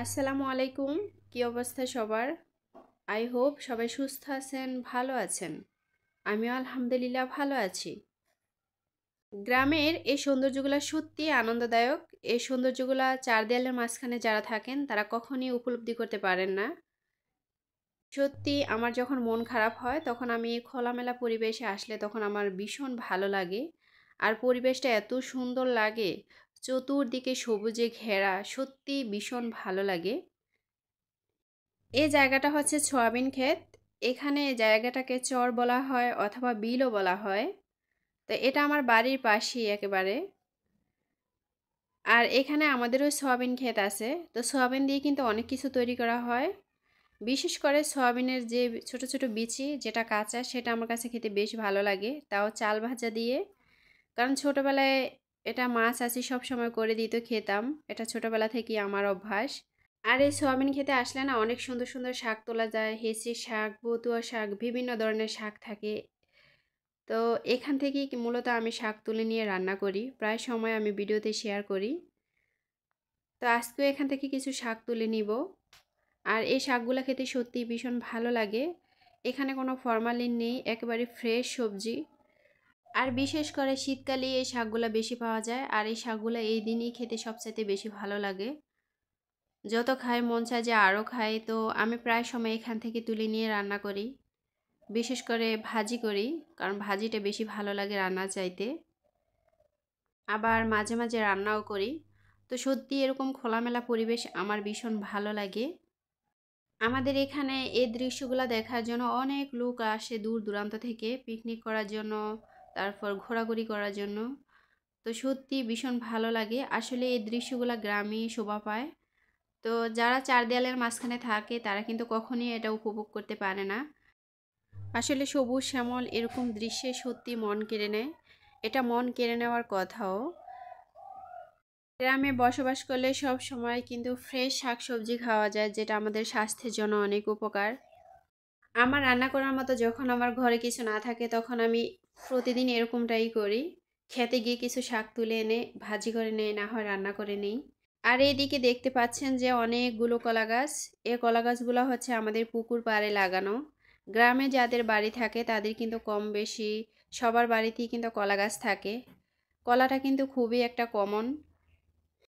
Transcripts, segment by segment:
আসসালামু আলাইকুম। কি অবস্থা সবার? আই হোপ সবাই সুস্থ আছেন, ভালো আছেন। আমিও আলহামদুলিল্লাহ ভালো আছি। গ্রামের এই সৌন্দর্যগুলো সত্যি আনন্দদায়ক। এই সৌন্দর্যগুলো চার দেয়ালের মাঝখানে যারা থাকেন তারা কখনই উপলব্ধি করতে পারেন না। সত্যি আমার যখন মন খারাপ হয় তখন আমি খোলামেলা পরিবেশে আসলে তখন আমার ভীষণ ভালো লাগে। আর পরিবেশটা এত সুন্দর লাগে, চতুর্দিকে সবুজে ঘেরা, সত্যি ভীষণ ভালো লাগে। এই জায়গাটা হচ্ছে সয়াবিন ক্ষেত। এখানে জায়গাটাকে চর বলা হয় অথবা বিলও বলা হয়। তো এটা আমার বাড়ির পাশেই একেবারে। আর এখানে আমাদেরও সয়াবিন ক্ষেত আছে। তো সয়াবিন দিয়ে কিন্তু অনেক কিছু তৈরি করা হয়। বিশেষ করে সয়াবিনের যে ছোট ছোট বিচি যেটা কাঁচা সেটা আমার কাছে খেতে বেশ ভালো লাগে। তাও চাল ভাজা দিয়ে। কারণ ছোটবেলায় এটা মা চাচি সবসময় করে দিত, খেতাম। এটা ছোটবেলা থেকেই আমার অভ্যাস। আর এই সোয়াবিন খেতে আসলে না অনেক সুন্দর সুন্দর শাক তোলা যায়। হেঁচি শাক, বতুয়া শাক, বিভিন্ন ধরনের শাক থাকে। তো এখান থেকেই মূলত আমি শাক তুলে নিয়ে রান্না করি। প্রায় সময় আমি ভিডিওতে শেয়ার করি। তো আজকেও এখান থেকে কিছু শাক তুলে নিব। আর এই শাকগুলো খেতে সত্যিই ভীষণ ভালো লাগে। এখানে কোনো ফরমালিন নেই, একেবারে ফ্রেশ সবজি। আর বিশেষ করে শীতকালে এই শাকগুলো বেশি পাওয়া যায়। আর এই শাকগুলো এই দিনই খেতে সবচাইতে বেশি ভালো লাগে। যত খাই মন চায় যে আরও খাই, তো আমি প্রায় সময় এখান থেকে তুলে নিয়ে রান্না করি। বিশেষ করে ভাজি করি, কারণ ভাজিটা বেশি ভালো লাগে রান্নার চাইতে। আবার মাঝে মাঝে রান্নাও করি। তো সত্যি এরকম খোলামেলা পরিবেশ আমার ভীষণ ভালো লাগে। আমাদের এখানে এই দৃশ্যগুলো দেখার জন্য অনেক লোক আসে দূর দূরান্ত থেকে, পিকনিক করার জন্য, তারপর ঘোরাঘুরি করার জন্য। তো সত্যি ভীষণ ভালো লাগে। আসলে এই দৃশ্যগুলো গ্রামেই শোভা পায়। তো যারা চার দেয়ালের মাঝখানে থাকে তারা কিন্তু কখনই এটা উপভোগ করতে পারে না। আসলে সবুজ শ্যামল এরকম দৃশ্যে সত্যি মন কেড়ে নেয়। এটা মন কেড়ে নেওয়ার কথাও। গ্রামে বসবাস করলে সব সময় কিন্তু ফ্রেশ শাকসবজি খাওয়া যায়, যেটা আমাদের স্বাস্থ্যের জন্য অনেক উপকার। আমার রান্না করার মতো যখন আমার ঘরে কিছু না থাকে তখন আমি প্রতিদিন এরকমটাই করি। খেতে গিয়ে কিছু শাক তুলে এনে ভাজি করে নেই, না হয় রান্না করে নেই। আর এইদিকে দেখতে পাচ্ছেন যে অনেকগুলো কলা গাছ। এই কলা গাছগুলো হচ্ছে আমাদের পুকুর পাড়ে লাগানো। গ্রামে যাদের বাড়ি থাকে তাদের কিন্তু কম বেশি সবার বাড়িতেই কিন্তু কলা গাছ থাকে। কলাটা কিন্তু খুবই একটা কমন।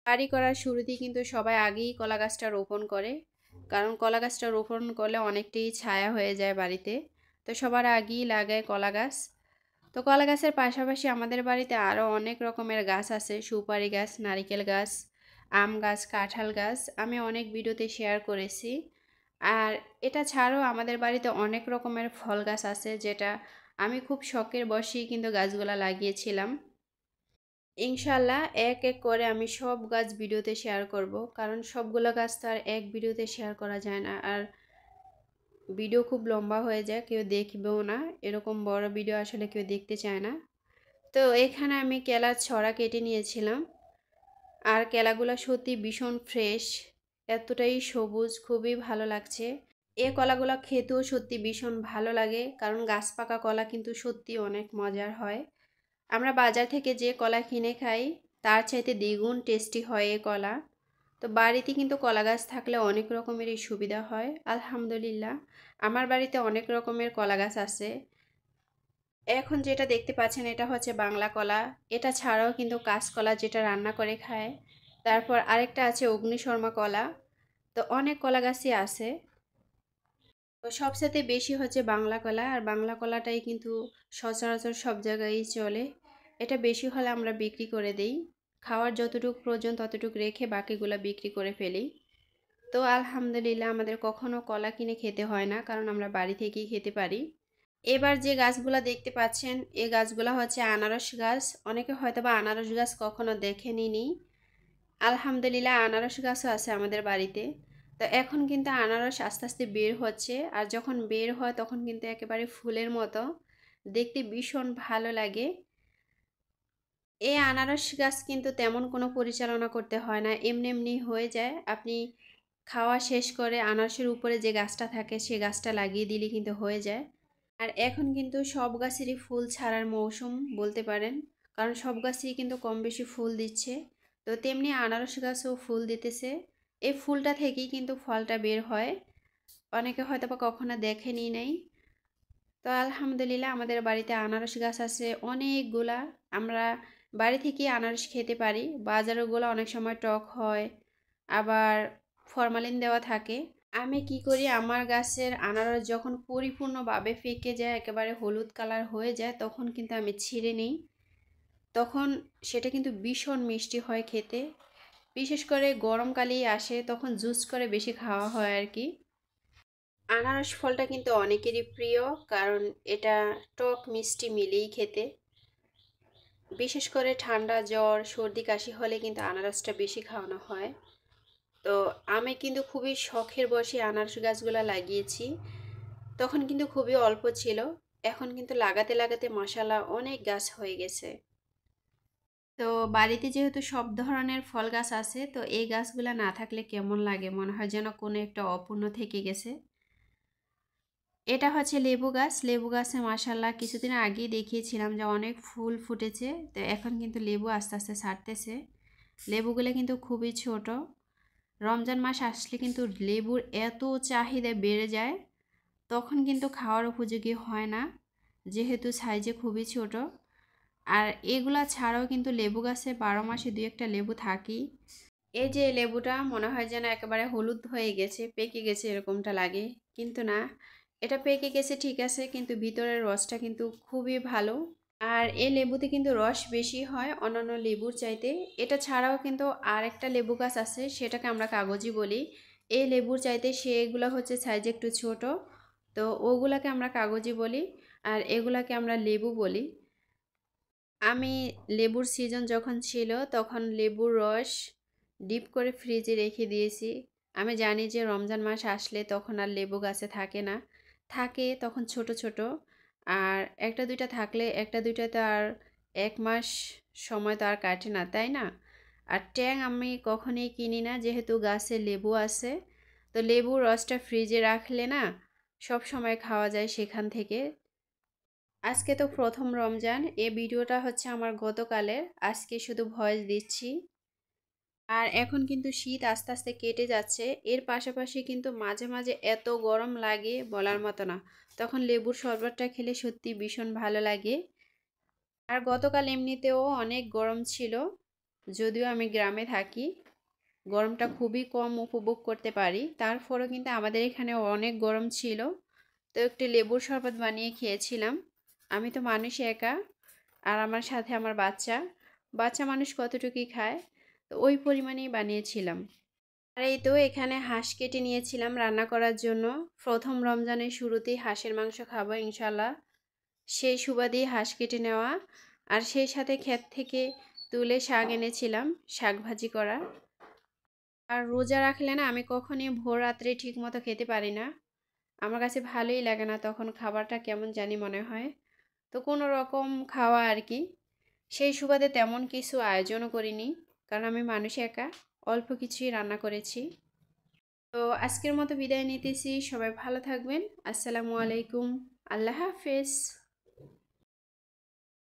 বাড়ি করার শুরুতেই কিন্তু সবাই আগেই কলা গাছটা রোপণ করে। কারণ কলা গাছটা রোপণ করলে অনেকটাই ছায়া হয়ে যায় বাড়িতে। তো সবার আগেই লাগায় কলা গাছ। তো কলা গাছের পাশাপাশি আমাদের বাড়িতে আরও অনেক রকমের গাছ আছে। সুপারি গাছ, নারিকেল গাছ, আম গাছ, কাঁঠাল গাছ আমি অনেক ভিডিওতে শেয়ার করেছি। আর এটা ছাড়াও আমাদের বাড়িতে অনেক রকমের ফল গাছ আছে, যেটা আমি খুব শখের বশেই কিন্তু গাছগুলা লাগিয়েছিলাম। ইনশাল্লাহ এক এক করে আমি সব গাছ ভিডিওতে শেয়ার করব, কারণ সবগুলো গাছ তো আর এক ভিডিওতে শেয়ার করা যায় না। আর ভিডিও খুব লম্বা হয়ে যায়, কেউ দেখবেও না। এরকম বড় ভিডিও আসলে কেউ দেখতে চায় না। তো এখানে আমি কেলার ছড়া কেটে নিয়েছিলাম। আর কেলাগুলো সত্যি ভীষণ ফ্রেশ, এতটাই সবুজ, খুবই ভালো লাগছে। এ কলাগুলো খেতেও সত্যি ভীষণ ভালো লাগে, কারণ গাছ পাকা কলা কিন্তু সত্যি অনেক মজার হয়। আমরা বাজার থেকে যে কলা কিনে খাই তার চাইতে দ্বিগুণ টেস্টি হয় এ কলা। তো বাড়িতে কিন্তু কলা গাছ থাকলে অনেক রকমেরই সুবিধা হয়। আলহামদুলিল্লাহ আমার বাড়িতে অনেক রকমের কলা গাছ আছে। এখন যেটা দেখতে পাচ্ছেন এটা হচ্ছে বাংলা কলা। এটা ছাড়াও কিন্তু কাঁচকলা, যেটা রান্না করে খায়। তারপর আরেকটা আছে অগ্নিশর্মা কলা। তো অনেক কলা গাছই আছে। তো সবসাথে বেশি হচ্ছে বাংলা কলা। আর বাংলা কলাটাই কিন্তু সচরাচর সব জায়গায়ই চলে। এটা বেশি হলে আমরা বিক্রি করে দেই। খাওয়ার যতটুকু প্রয়োজন ততটুকু রেখে বাকিগুলো বিক্রি করে ফেলি। তো আলহামদুলিল্লাহ আমাদের কখনো কলা কিনে খেতে হয় না, কারণ আমরা বাড়ি থেকেই খেতে পারি। এবার যে গাছগুলা দেখতে পাচ্ছেন এই গাছগুলা হচ্ছে আনারস গাছ। অনেকে হয়তো বা আনারস গাছ কখনো দেখেনি। আলহামদুলিল্লাহ আনারস গাছও আছে আমাদের বাড়িতে। তো এখন কিন্তু আনারস আস্তে আস্তে বের হচ্ছে। আর যখন বের হয় তখন কিন্তু একেবারে ফুলের মতো দেখতে ভীষণ ভালো লাগে। এই আনারস গাছ কিন্তু তেমন কোনো পরিচালনা করতে হয় না, এমনি এমনি হয়ে যায়। আপনি খাওয়া শেষ করে আনারসের উপরে যে গাছটা থাকে সে গাছটা লাগিয়ে দিলে কিন্তু হয়ে যায়। আর এখন কিন্তু সব গাছেরই ফুল ছাড়ার মৌসুম বলতে পারেন, কারণ সব গাছেই কিন্তু কম বেশি ফুল দিচ্ছে। তো তেমনি আনারস গাছও ফুল দিতেছে। এই ফুলটা থেকেই কিন্তু ফলটা বের হয়। অনেকে হয়তো বা কখনো দেখেনি নাই। তো আলহামদুলিল্লাহ আমাদের বাড়িতে আনারস গাছ আছে অনেকগুলা। আমরা বাড়ি থেকে আনারস খেতে পারি। বাজারেরগুলো অনেক সময় টক হয়, আবার ফরমালিন দেওয়া থাকে। আমি কি করি, আমার গাছের আনারস যখন পরিপূর্ণভাবে পেকে যায়, একেবারে হলুদ কালার হয়ে যায়, তখন কিন্তু আমি ছিঁড়ে নিই। তখন সেটা কিন্তু ভীষণ মিষ্টি হয় খেতে। বিশেষ করে গরমকালেই আসে, তখন জুস করে বেশি খাওয়া হয় আর কি। আনারস ফলটা কিন্তু অনেকেরই প্রিয়, কারণ এটা টক মিষ্টি মিলিয়েই খেতে। বিশেষ করে ঠান্ডা জ্বর সর্দি কাশি হলে কিন্তু আনারসটা বেশি খাওয়ানো হয়। তো আমি কিন্তু খুবই শখের বশে আনারস গাছগুলো লাগিয়েছি। তখন কিন্তু খুবই অল্প ছিল, এখন কিন্তু লাগাতে লাগাতে মাশাআল্লাহ অনেক গাছ হয়ে গেছে। তো বাড়িতে যেহেতু সব ধরনের ফল গাছ আছে, তো এই গাছগুলো না থাকলে কেমন লাগে, মনে হয় যেন কোনো একটা অপূর্ণ থেকে গেছে। এটা হচ্ছে লেবু গাছ। লেবু গাছে মাশাআল্লাহ কিছুদিন আগেই দেখিয়েছিলাম যে অনেক ফুল ফুটেছে। তো এখন কিন্তু লেবু আস্তে আস্তে ছাড়তেছে। লেবুগুলো কিন্তু খুবই ছোট। রমজান মাস আসলে কিন্তু লেবুর এত চাহিদা বেড়ে যায়, তখন কিন্তু খাওয়ার উপযোগী হয় না, যেহেতু সাইজে খুবই ছোট। আর এগুলা ছাড়াও কিন্তু লেবু গাছে 12 মাসে 2-একটা লেবু থাকেই। এই যে লেবুটা মনে হয় যেন একেবারে হলুদ হয়ে গেছে, পেকে গেছে এরকমটা লাগে, কিন্তু না, এটা পেকে গেছে ঠিক আছে, কিন্তু ভিতরের রসটা কিন্তু খুবই ভালো। আর এই লেবুতে কিন্তু রস বেশি হয় অন্যান্য লেবুর চাইতে। এটা ছাড়াও কিন্তু আর একটা লেবু গাছ আছে, সেটাকে আমরা কাগজি বলি। এই লেবুর চাইতে সেগুলো হচ্ছে সাইজে একটু ছোট, তো ওগুলাকে আমরা কাগজি বলি, আর এগুলাকে আমরা লেবু বলি। আমি লেবুর সিজন যখন ছিল তখন লেবুর রস ডিপ করে ফ্রিজে রেখে দিয়েছি। আমি জানি যে রমজান মাস আসলে তখন আর লেবু গাছে থাকে না, থাকে তখন ছোট ছোট। আর একটা দুইটা থাকলে একটা দুইটা তো আর 1 মাস সময় তো আর কাটে না, তাই না? আর ট্যাং আমি কখনোই কিনি না, যেহেতু গাছে লেবু আছে। তো লেবুর রসটা ফ্রিজে রাখলে না সব সময় খাওয়া যায় সেখান থেকে। আজকে তো প্রথম রমজান, এই ভিডিওটা হচ্ছে আমার গতকালের, আজকে শুধু ভয়েস দিচ্ছি। আর এখন কিন্তু শীত আস্তে আস্তে কেটে যাচ্ছে, এর পাশাপাশি কিন্তু মাঝে মাঝে এত গরম লাগে বলার মতো না। তখন লেবুর শরবতটা খেলে সত্যি ভীষণ ভালো লাগে। আর গতকাল এমনিতেও অনেক গরম ছিল, যদিও আমি গ্রামে থাকি, গরমটা খুবই কম উপভোগ করতে পারি, তারপরেও কিন্তু আমাদের এখানে অনেক গরম ছিল। তো একটু লেবুর শরবত বানিয়ে খেয়েছিলাম। আমি তো মানুষই একা, আর আমার সাথে আমার বাচ্চা। বাচ্চা মানুষ কতটুকুই খায়, তো ওই পরিমাণেই বানিয়েছিলাম। আর এই তো এখানে হাঁস কেটে নিয়েছিলাম রান্না করার জন্য। প্রথম রমজানের শুরুতেই হাঁসের মাংস খাবো ইনশাল্লাহ, সেই সুবাদেই হাঁস কেটে নেওয়া। আর সেই সাথে ক্ষেত থেকে তুলে শাক এনেছিলাম, শাক ভাজি করা। আর রোজা রাখলে না আমি কখনই ভোর রাত্রে ঠিক মতো খেতে পারি না, আমার কাছে ভালোই লাগে না, তখন খাবারটা কেমন জানি মনে হয়। তো কোনো রকম খাওয়া আর কি। সেই সুবাদে তেমন কিছু আয়োজনও করিনি, কারণ আমি মানুষ একা, অল্প কিছুই রান্না করেছি। তো আজকের মতো বিদায় নিতেছি, সবাই ভালো থাকবেন। আসসালামু আলাইকুম, আল্লাহ হাফেজ।